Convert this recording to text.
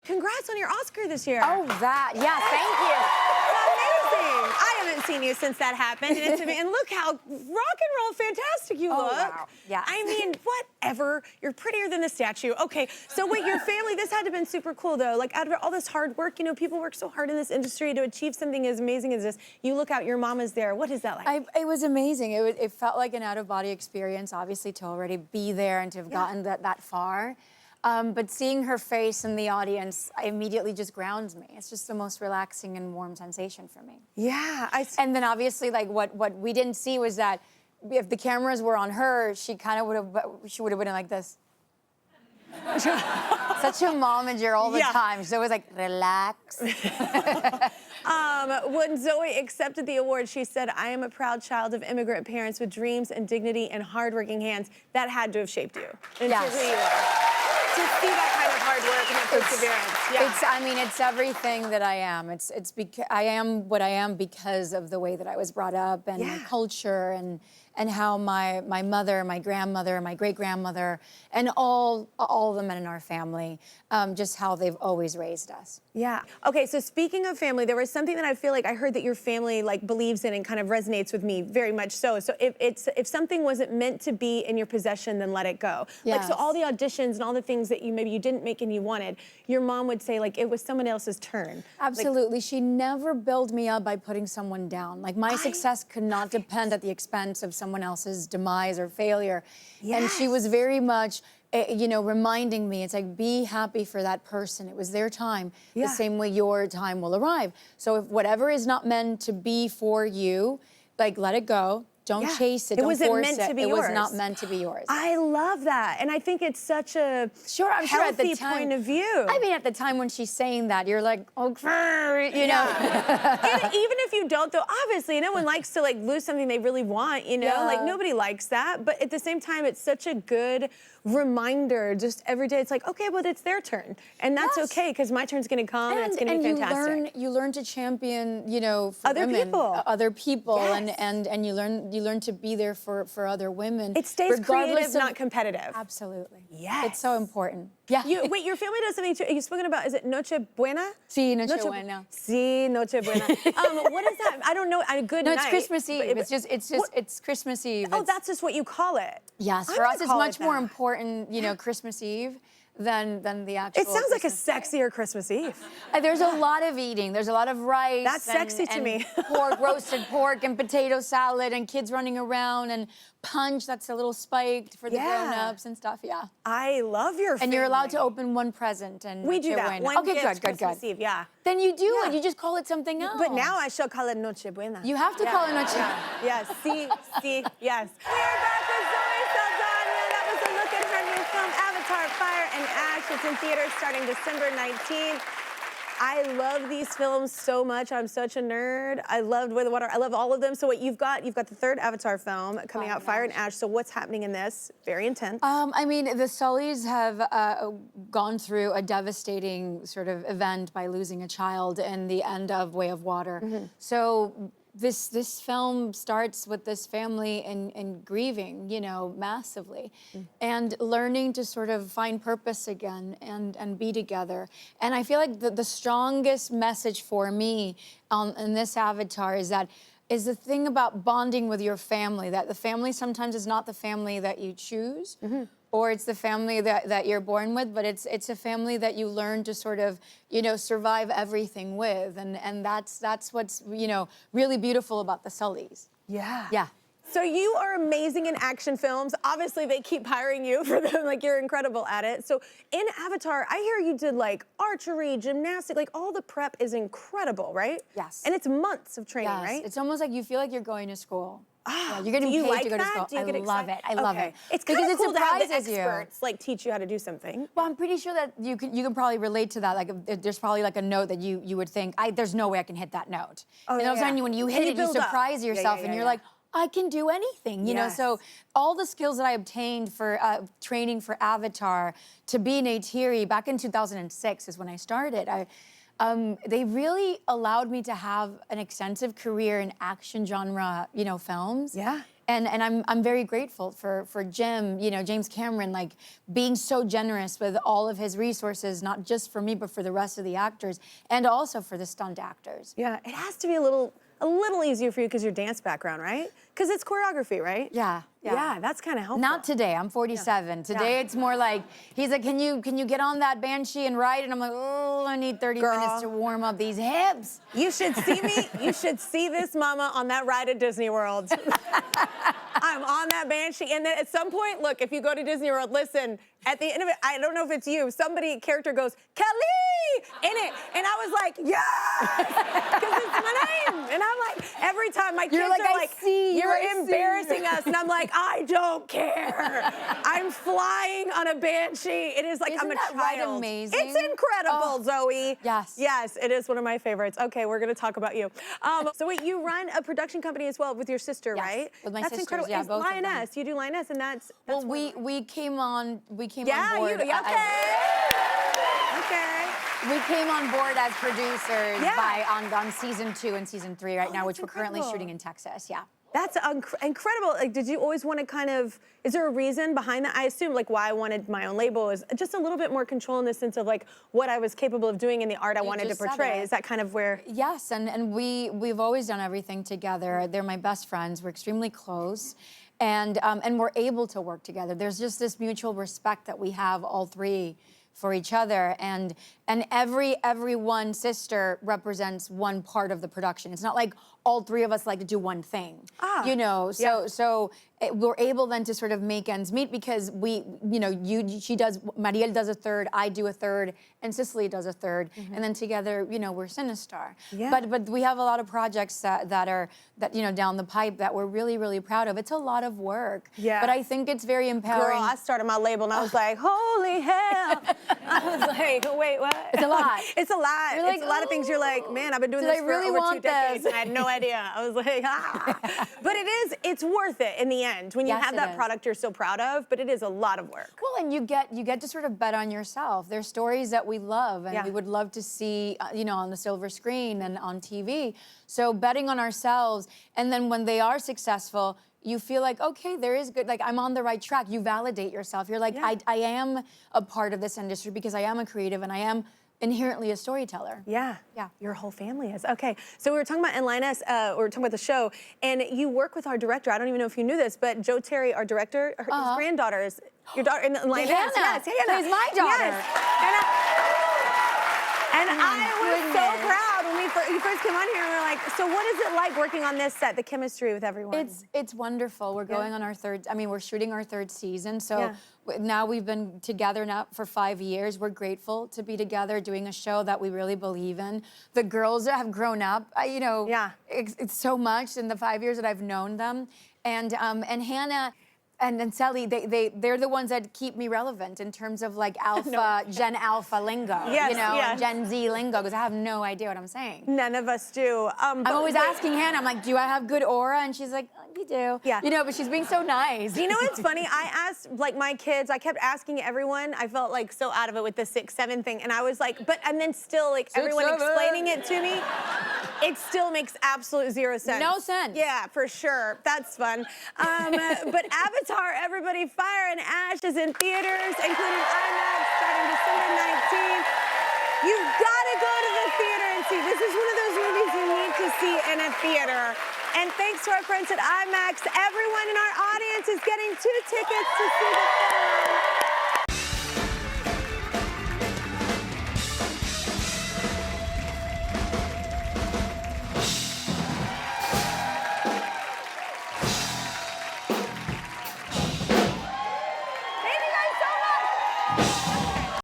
Congrats on your Oscar this year. Oh, that. Yeah, thank you. Amazing. I haven't seen you since that happened. And look how rock and roll fantastic you look. Wow. Yes. I mean, whatever. You're prettier than a statue. Okay, so wait, your family, this had to have been super cool though. Like out of all this hard work, you know, people work so hard in this industry to achieve something as amazing as this. You look out, your mom is there. What is that like? It was amazing. It felt like an out-of-body experience, obviously, to already be there and to have gotten that far. But seeing her face in the audience immediately just grounds me. It's just the most relaxing and warm sensation for me. Yeah. And then obviously, like what we didn't see was that if the cameras were on her, she would have been like this. Such a momager all the time. So it was like, relax. When Zoe accepted the award, she said, "I am a proud child of immigrant parents with dreams and dignity and hardworking hands." That had to have shaped you into who you are. To see that kind of hard work and perseverance. I mean, it's everything that I am. I am what I am because of the way that I was brought up and my culture and how my mother, my grandmother, my great-grandmother, and all the men in our family, just how they've always raised us. Yeah. Okay, so speaking of family, there was something that I feel like I heard that your family like believes in and kind of resonates with me very much so. So if something wasn't meant to be in your possession, then let it go. Yes. Like, so all the auditions and all the things that maybe you didn't make and you wanted, your mom would say like it was someone else's turn. Absolutely. Like, she never built me up by putting someone down. Like my success could not depend at the expense of someone else's demise or failure. And she was very much, you know, reminding me, it's like, be happy for that person. It was their time, the same way your time will arrive. So if whatever is not meant to be for you, like, let it go. Don't chase it. Don't force it. It wasn't meant to be yours. It was not meant to be yours. I love that. And I think it's such a healthy point of view. I mean, at the time when she's saying that, you're like, okay, you know. And even if you don't, though, obviously, no one likes to like lose something they really want, you know? Like, nobody likes that. But at the same time, it's such a good reminder just every day. It's like, okay, well, it's their turn. And that's okay, because my turn's going to come and it's going to be fantastic. You learn to champion, you know, for other people. And you learn to be there for other women. It stays creative, not competitive. Absolutely. Yes. It's so important. Yeah. Wait, your family does something too. You've spoken about, is it Noche Buena? Sí, Noche Buena. Sí, Noche Buena. What is that? I don't know. A good night. No, it's Christmas Eve. It's Christmas Eve. Oh, that's just what you call it. Yes, for us, it's much more important, you know, Christmas Eve than the actual. It sounds like a sexier Christmas Eve. There's a lot of eating. There's a lot of rice. That's sexy to me. Pork, roasted pork, and potato salad, and kids running around, and punch that's a little spiked for the grown-ups and stuff. Yeah. I love your family. And you're allowed to open one present. And we do that. One gift, Christmas Eve, Then you do it. You just call it something else. But now I shall call it Noche Buena. You have to call it Noche. Yes. Sí, yes. We're back with Zoe Saldaña. That was a look at her new film, Avatar: Fire and Ash. It's in theaters starting December 19th. I love these films so much. I'm such a nerd. I loved Way the Water. I love all of them. So what you've got the third Avatar film coming out, Fire and Ash. So what's happening in this? Very intense. I mean, the Sullys have gone through a devastating sort of event by losing a child in the end of Way of Water. So this film starts with this family and grieving, you know, massively, and learning to sort of find purpose again and be together. And I feel like the strongest message for me in this Avatar is the thing about bonding with your family, that the family sometimes is not the family that you choose, or it's the family that you're born with, but it's a family that you learn to sort of, you know, survive everything with. And that's what's, you know, really beautiful about the Sullys. Yeah. Yeah. So you are amazing in action films. Obviously, they keep hiring you for them. Like, you're incredible at it. So in Avatar, I hear you did like archery, gymnastics, like all the prep is incredible, right? Yes. And it's months of training, right? It's almost like you feel like you're going to school. Ah, you're getting paid to go to school. Do you get love it. I love it. It's kind of cool to have the experts like teach you how to do something. Well, I'm pretty sure that you can probably relate to that. Like, there's probably like a note that you would think, there's no way I can hit that note. And all of a sudden, when you hit it, you surprise yourself, and you're like, I can do anything, you know? So all the skills that I obtained for training for Avatar to be an Neytiri back in 2006 is when I started. They really allowed me to have an extensive career in action genre, you know, films. Yeah. And I'm very grateful for Jim, you know, James Cameron, like being so generous with all of his resources, not just for me, but for the rest of the actors, and also for the stunt actors. Yeah, it has to be a little easier for you because your dance background, right? Because it's choreography, right? Yeah. Yeah, that's kind of helpful. Not today. I'm 47. Today it's more like he's like, can you get on that banshee and ride? And I'm like, oh, I need 30 minutes to warm up these hips. You should see me. You should see this mama on that ride at Disney World. I'm on that banshee, and then at some point, look, if you go to Disney World, listen. At the end of it, I don't know if it's you. Character goes, Kelly, in it, and I was like, yes, because it's my name. And I'm like, every time my kids are like, you're embarrassing us, and I'm like, I don't care. I'm flying on a banshee. It is like I'm a child. Ride amazing? It's incredible, Zoe. Yes. Yes, it is one of my favorites. Okay, we're gonna talk about you. So wait, you run a production company as well with your sister, right? With my that's sisters, incredible. yeah, It's both of them. Lioness. You do Lioness, and that's well, we came on board. Okay. We came on board as producers on season 2 and season 3 right now, which we're currently shooting in Texas. Yeah. That's incredible. Like, did you always want to kind of, is there a reason behind that? I assume like why I wanted my own label is just a little bit more control in the sense of like what I was capable of doing in the art I wanted to portray. Is that kind of where? Yes, and we've always done everything together. They're my best friends. We're extremely close. And we're able to work together. There's just this mutual respect that we have, all three, for each other. And every one sister represents one part of the production. It's not like all three of us like to do one thing. You know, we're able then to sort of make ends meet because Mariel does a third, I do a third, and Cicely does a third, and then together, you know, we're Sinistar. Yeah. But we have a lot of projects that are down the pipe that we're really, really proud of. It's a lot of work. Yeah. But I think it's very empowering. Girl, I started my label and I was like, holy hell. I was like, wait, what? It's a lot. It's a lot. You're like, it's a lot of things. You're like, man, I've been doing this for over 2 decades and I had no idea. I was like, But it's worth it in the end when you have that product you're so proud of, but it is a lot of work. Well, and you get to sort of bet on yourself. There's stories that we love and we would love to see, on the silver screen and on TV. So betting on ourselves, and then when they are successful, you feel like, okay, there is good, like I'm on the right track. You validate yourself. You're like, I am a part of this industry because I am a creative and I am inherently a storyteller. Yeah. Your whole family is. Okay, so we were talking about in Lioness, we were talking about the show, and you work with our director. I don't even know if you knew this, but Joe Terry, our director, his granddaughter is your daughter in Lioness. Hannah. Yes, Hannah. She's my daughter. Yes. And I was so proud when you first came on here and we were like, so what is it like working on this set, the chemistry with everyone? It's wonderful. We're going on our we're shooting our 3rd season. So now we've been together now for 5 years. We're grateful to be together doing a show that we really believe in. The girls have grown up, it's so much in the 5 years that I've known them. And Hannah and Sally, they're the ones that keep me relevant in terms of like Gen Alpha lingo, and Gen Z lingo, because I have no idea what I'm saying. None of us do. I'm always asking Hannah, I'm like, do I have good aura? And she's like, oh, you do. Yeah. But she's being so nice. You know what's funny? I asked like my kids, I kept asking everyone, I felt like so out of it with the 6, 7 thing, and I was like, and then still like everyone explaining it to me, it still makes absolute 0 sense. No sense. Yeah, for sure. That's fun. But Avatar, Everybody Fire and Ash is in theaters, including IMAX, starting December 19th. You've got to go to the theater and see. This is one of those movies you need to see in a theater. And thanks to our friends at IMAX, everyone in our audience is getting 2 tickets to see the film.